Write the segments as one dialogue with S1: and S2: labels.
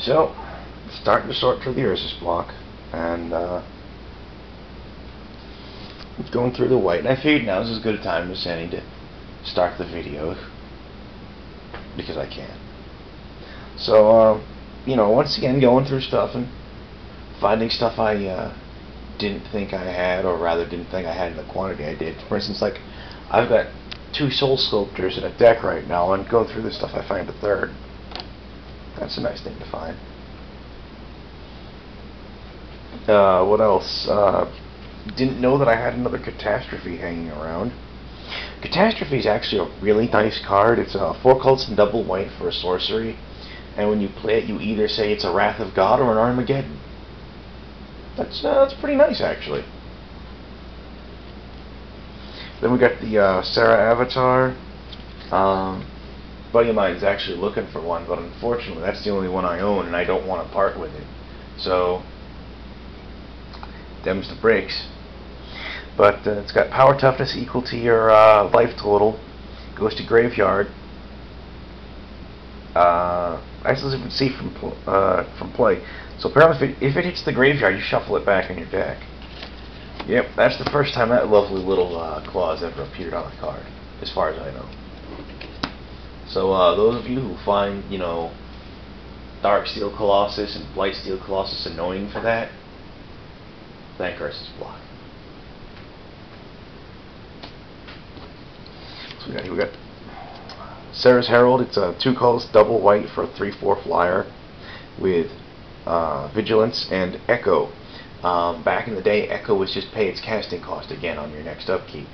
S1: So, starting to sort through the Urza's block, and going through the white, and I figured now is as good a time as any to start the video, because I can. So, once again, going through stuff and finding stuff I didn't think I had, or rather didn't think I had in the quantity I did. For instance, like, I've got 2 soul sculptors in a deck right now, and going through this stuff I find a third. That's a nice thing to find. What else? Didn't know that I had another Catastrophe hanging around. Catastrophe is actually a really nice card. It's 4 colors and double white for a sorcery, and when you play it, you either say it's a Wrath of God or an Armageddon. That's pretty nice, actually. Then we got the Saga Avatar. Buddy of mine is actually looking for one, but unfortunately that's the only one I own, and I don't want to part with it. So, them's the breaks. But it's got power toughness equal to your life total. Goes to graveyard. As you can see from play. So apparently, if it hits the graveyard, you shuffle it back in your deck. Yep, that's the first time that lovely little clause ever appeared on a card, as far as I know. So those of you who find, Darksteel Colossus and Blightsteel Colossus annoying for that, thank Urza's block. So we got Sarah's Herald. It's 2 colors, double white for a 3/4 flyer with Vigilance and Echo. Back in the day, Echo was just pay its casting cost again on your next upkeep.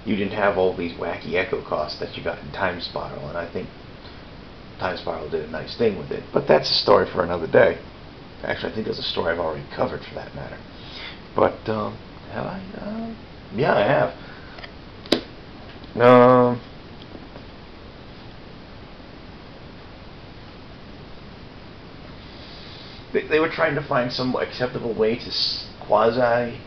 S1: You didn't have all these wacky Echo costs that you got in Time Spiral, and I think Time Spiral did a nice thing with it. But that's a story for another day. Actually, I think that's a story I've already covered, for that matter. But have I? Yeah, I have. They were trying to find some acceptable way to quasi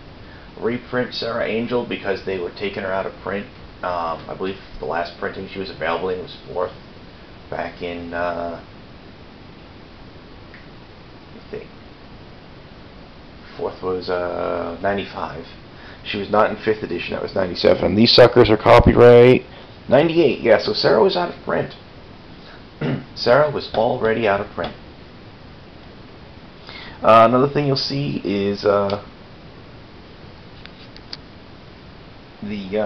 S1: reprint Sarah Angel, because they were taking her out of print. I believe the last printing she was available in was 4th, back in I think 4th was 95. She was not in 5th edition, that was 97. And these suckers are copyright 98. Yeah, so Sarah was out of print. Sarah was already out of print. Another thing you'll see is the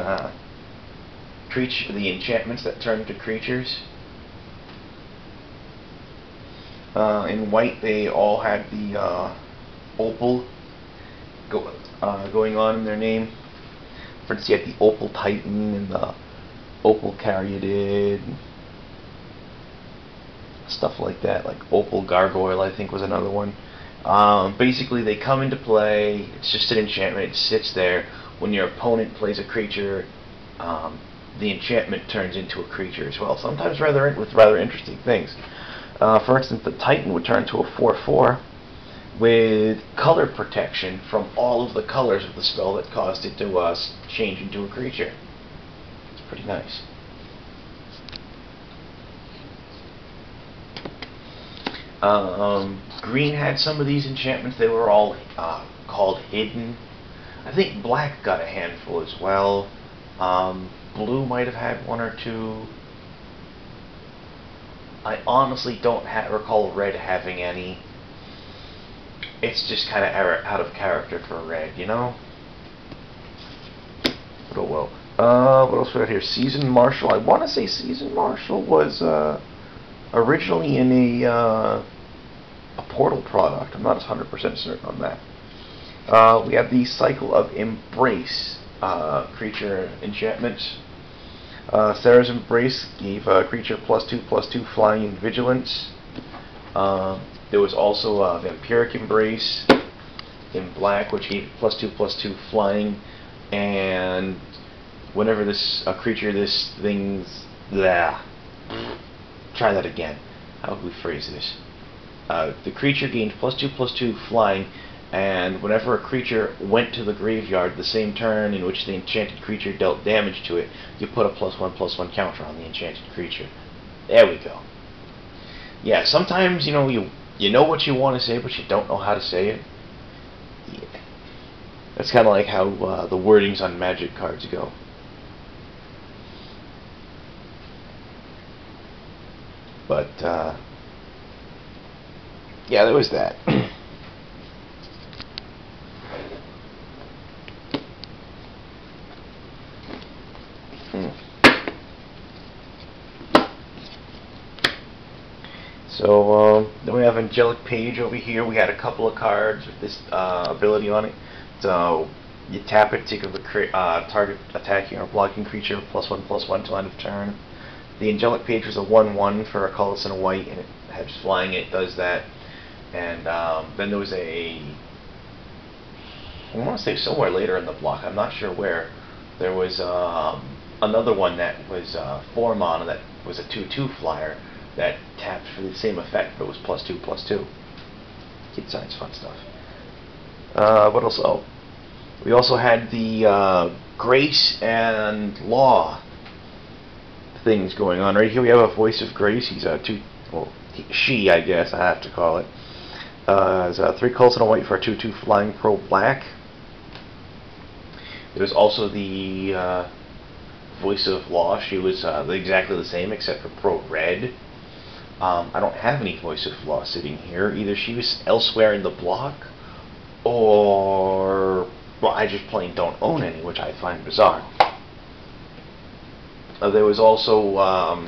S1: enchantments that turn into creatures. In white, they all had the opal going on in their name. For instance, you had the Opal Titan and the Opal Caryatid, stuff like that. Like Opal Gargoyle, I think, was another one. Basically, they come into play. It's just an enchantment. It sits there. When your opponent plays a creature, the enchantment turns into a creature as well. Sometimes with rather interesting things. For instance, the Titan would turn to a 4/4 with color protection from all of the colors of the spell that caused it to change into a creature. It's pretty nice. Green had some of these enchantments. They were all called hidden. I think black got a handful as well. Blue might have had 1 or 2. I honestly don't recall red having any. It's just kind of out of character for red, But oh well. What else we got here? Seasoned Marshal. I want to say Seasoned Marshal was originally in a Portal product. I'm not 100% certain on that. We have the Cycle of Embrace creature enchantments. Sarah's Embrace gave a creature +2/+2 flying and vigilance. There was also Vampiric Embrace in black, which gave +2/+2 flying, and whenever this try that again. How would we phrase this? The creature gained +2/+2 flying, and whenever a creature went to the graveyard the same turn in which the enchanted creature dealt damage to it, you put a +1/+1 counter on the enchanted creature. There we go. Yeah, sometimes, you know what you want to say, but you don't know how to say it. Yeah. That's kind of like how the wordings on Magic cards go. But, yeah, there was that. So then we have Angelic Page over here. We had a couple of cards with this ability on it. So you tap it, take a target attacking or blocking creature +1/+1 till end of turn. The Angelic Page was a 1/1 for a colorless and a white, and it has flying. It does that. And then there was I want to say somewhere later in the block, I'm not sure where, there was another one that was 4 mana that was a 2/2 flyer that tapped for the same effect, but it was +2/+2. Kid science fun stuff. What else? Oh, we also had the Grace and Law things going on. Right here we have a Voice of Grace. He's a she, I guess I have to call it. It's 3 colors and a white for a 2/2 flying pro black. There's also the Voice of Law. She was exactly the same except for pro red. I don't have any Voice of Law sitting here. Either she was elsewhere in the block, or, well, I just plain don't own any, which I find bizarre. There was also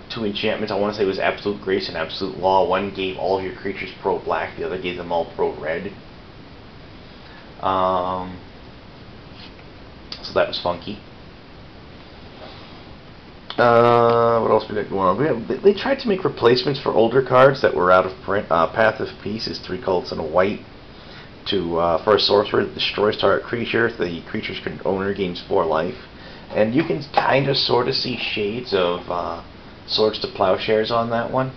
S1: 2 enchantments. I want to say it was Absolute Grace and Absolute Law. One gave all of your creatures pro black, the other gave them all pro red. So that was funky. What else we got going on? They tried to make replacements for older cards that were out of print. Path of Peace is 3 colors and a white for a sorcerer that destroys target creature. The creature's owner gains 4 life. And you can kind of sort of see shades of Swords to Plowshares on that one.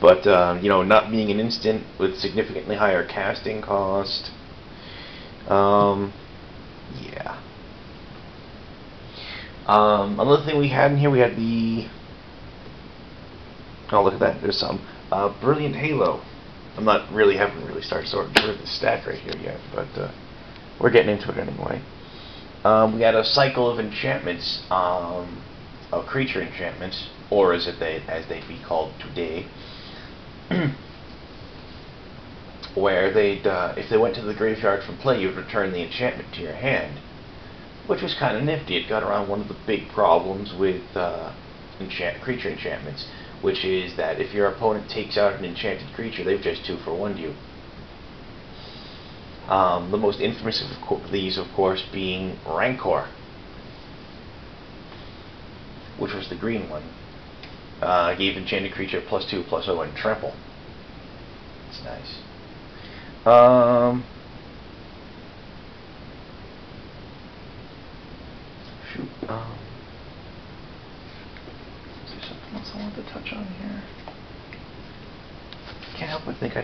S1: But, not being an instant with significantly higher casting cost. Yeah. Another thing we had in here, we had the... Oh, look at that. There's some. Brilliant Halo. Haven't really started sorting through the stack right here yet, but we're getting into it anyway. We had a cycle of enchantments, of creature enchantments, or as they'd be called today, where if they went to the graveyard from play, you'd return the enchantment to your hand, which was kind of nifty. It got around one of the big problems with creature enchantments, which is that if your opponent takes out an enchanted creature, they've just 2-for-1'd you. The most infamous of these, of course, being Rancor, which was the green one. Gave enchanted creature +2/+0 and trample. It's nice. Shoot. Is there something else I want to touch on here? Can't help but think I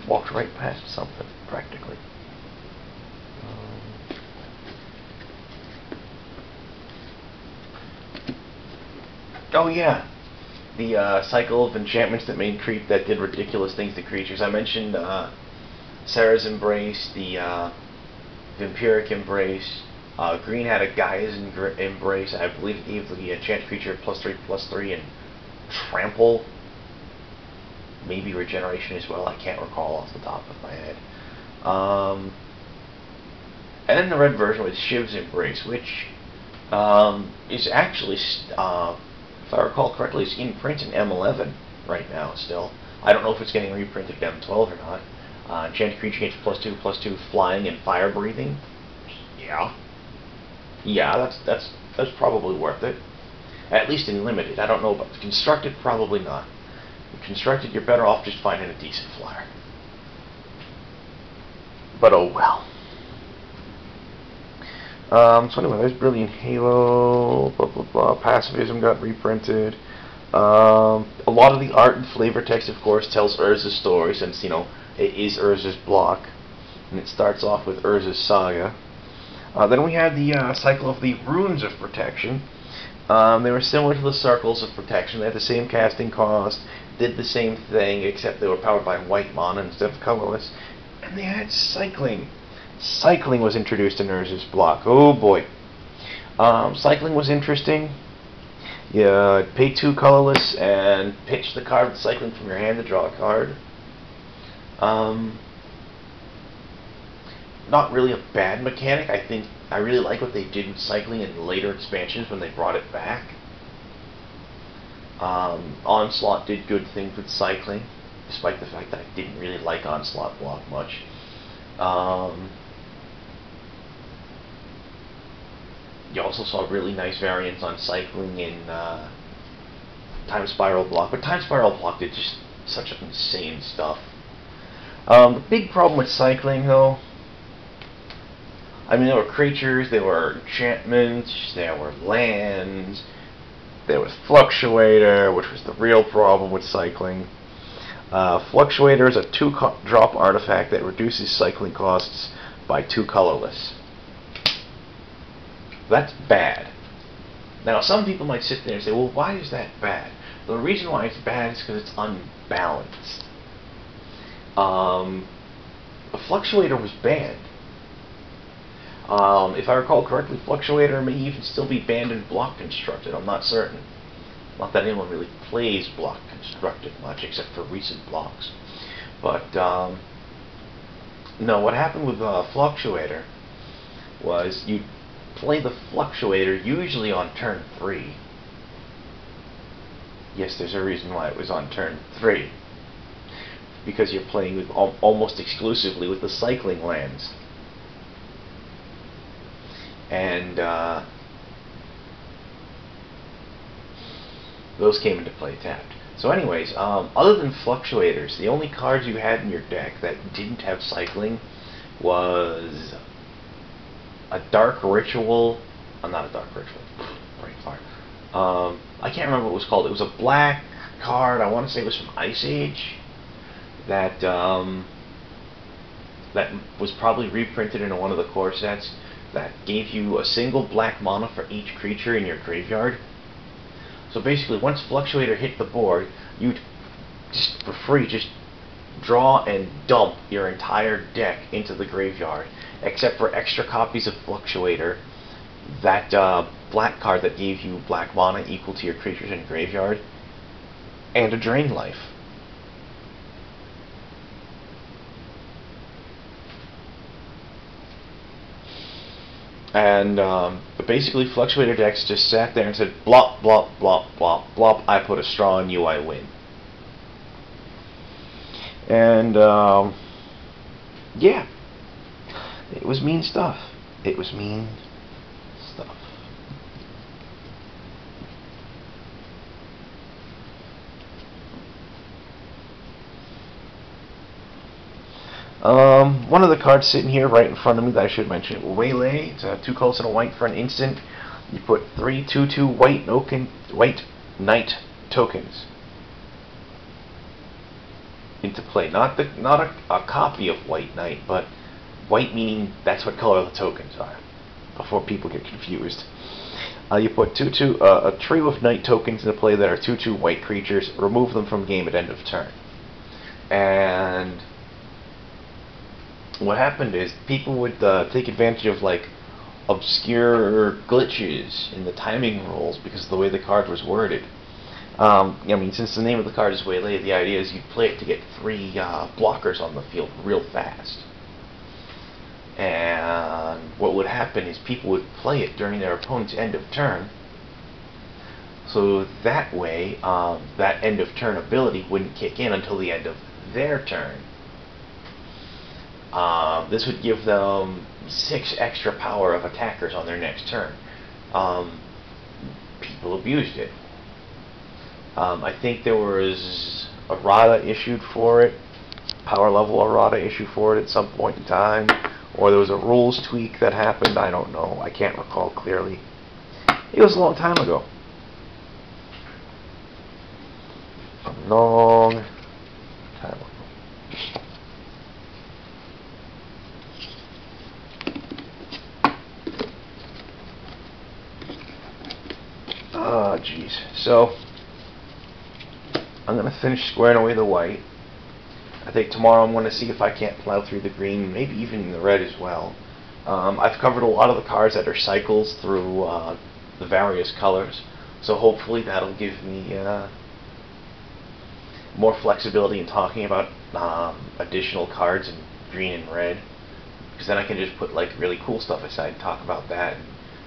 S1: walked right past something, practically. Oh yeah, the cycle of enchantments that did ridiculous things to creatures. I mentioned Sarah's Embrace, the Vampiric Embrace. Green had a Gaia's Embrace. I believe it gave the enchanted creature +3/+3 and trample. Maybe regeneration as well. I can't recall off the top of my head. And then the red version was Shiv's Embrace, which is actually, if I recall correctly, is in print in M11 right now still. I don't know if it's getting reprinted in M12 or not. Enchanted creature gets +2/+2 flying and fire breathing. Yeah. Yeah, that's probably worth it. At least in limited. I don't know about constructed, probably not. Constructed, you're better off just finding a decent flyer. But oh well. So anyway, there's Brilliant Halo, blah blah blah. Pacifism got reprinted. A lot of the art and flavor text, of course, tells Urza's story, since, it is Urza's block. And it starts off with Urza's Saga. Then we had the cycle of the Runes of Protection. They were similar to the Circles of Protection. They had the same casting cost, did the same thing, except they were powered by white mana instead of colorless. And they had Cycling. Cycling was introduced in Urza's block. Oh boy. Cycling was interesting. You pay 2 colorless and pitch the card with Cycling from your hand to draw a card. Not really a bad mechanic. I think I really like what they did with Cycling in later expansions when they brought it back. Onslaught did good things with Cycling, despite the fact that I didn't really like Onslaught block much. You also saw really nice variants on Cycling in Time Spiral block, but Time Spiral block did just such insane stuff. The big problem with Cycling, though, I mean, there were creatures, there were enchantments, there were lands, there was Fluctuator, which was the real problem with Cycling. Fluctuator is a 2-drop artifact that reduces Cycling costs by 2 colorless. That's bad. Now, some people might sit there and say, well, why is that bad? The reason why it's bad is because it's unbalanced. The Fluctuator was banned. If I recall correctly, Fluctuator may even still be banned in Block Constructed. I'm not certain. Not that anyone really plays Block Constructed much, except for recent blocks. But, no, what happened with Fluctuator was you play the Fluctuator usually on turn 3. Yes, there's a reason why it was on turn 3. Because you're playing with almost exclusively with the Cycling lands. And those came into play tapped. So anyways, other than Fluctuators, the only cards you had in your deck that didn't have Cycling was a Dark Ritual. Not a Dark Ritual. Brain fire. I can't remember what it was called. It was a black card. I want to say it was from Ice Age. That that was probably reprinted in one of the core sets. That gave you a single black mana for each creature in your graveyard. So basically, once Fluctuator hit the board, you'd just for free just draw and dump your entire deck into the graveyard, except for extra copies of Fluctuator, that black card that gave you black mana equal to your creatures in graveyard, and a Drain Life. And basically, Fluctuator decks just sat there and said, blop, blop, blop, blop, blop, I put a straw on you, I win. And, yeah. It was mean stuff. It was mean stuff. One of the cards sitting here right in front of me that I should mention, Waylay. It's 2 colors and a white for an instant. You put 3 2/2 white knight tokens into play. Not a copy of white knight, but white meaning that's what color the tokens are. Before people get confused, you put a trio of knight tokens into play that are 2/2 white creatures. Remove them from game at end of turn. And what happened is people would take advantage of like obscure glitches in the timing rules because of the way the card was worded. I mean, since the name of the card is Waylay, the idea is you play it to get 3 blockers on the field real fast. And what would happen is people would play it during their opponent's end of turn, so that way that end of turn ability wouldn't kick in until the end of their turn. This would give them 6 extra power of attackers on their next turn. People abused it. I think there was errata issued for it, power level errata issued for it at some point in time, or there was a rules tweak that happened. I don't know. I can't recall clearly. It was a long time ago. A long time ago. jeez. So, I'm going to finish squaring away the white. I think tomorrow I'm going to see if I can't plow through the green, maybe even the red as well. I've covered a lot of the cards that are cycles through the various colors, so hopefully that'll give me more flexibility in talking about additional cards in green and red, because then I can just put like really cool stuff aside and talk about that and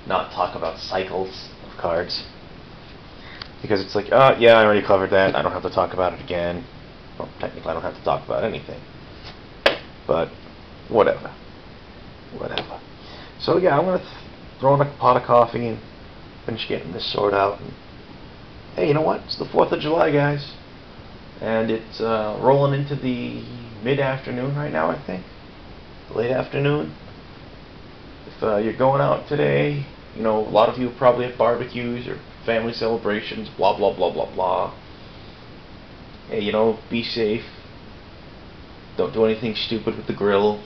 S1: not talk about cycles of cards, because it's like, yeah, I already covered that, I don't have to talk about it again. Well, technically I don't have to talk about anything, but whatever. So yeah, I'm going to throw in a pot of coffee and finish getting this sorted out. And, hey, you know what? It's the 4th of July, guys. And it's rolling into the mid-afternoon right now, I think. Late afternoon. If you're going out today, you know, a lot of you probably have barbecues or family celebrations, blah, blah, blah, blah, blah. Hey, you know, be safe. Don't do anything stupid with the grill.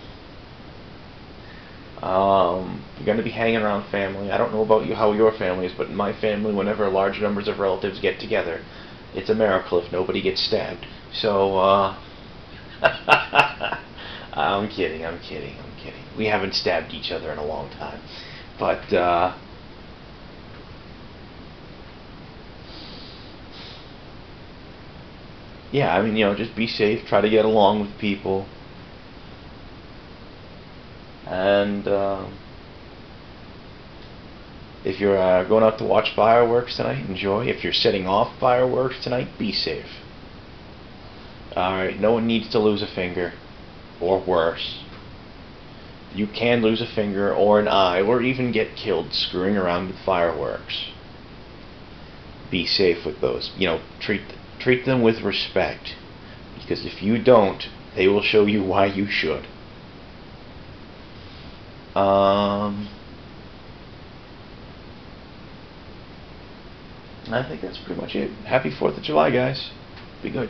S1: You're going to be hanging around family. I don't know about you, how your family is, but in my family, whenever large numbers of relatives get together, it's a miracle if nobody gets stabbed. So, I'm kidding. We haven't stabbed each other in a long time. But, yeah, I mean, you know, just be safe, try to get along with people. And if you're going out to watch fireworks tonight, enjoy. If you're setting off fireworks tonight, be safe. Alright, no one needs to lose a finger, or worse. You can lose a finger or an eye, or even get killed screwing around with fireworks. Be safe with those. You know, treat them with respect, because if you don't, they will show you why you should. I think that's pretty much it. Happy 4th of July, guys. Be good.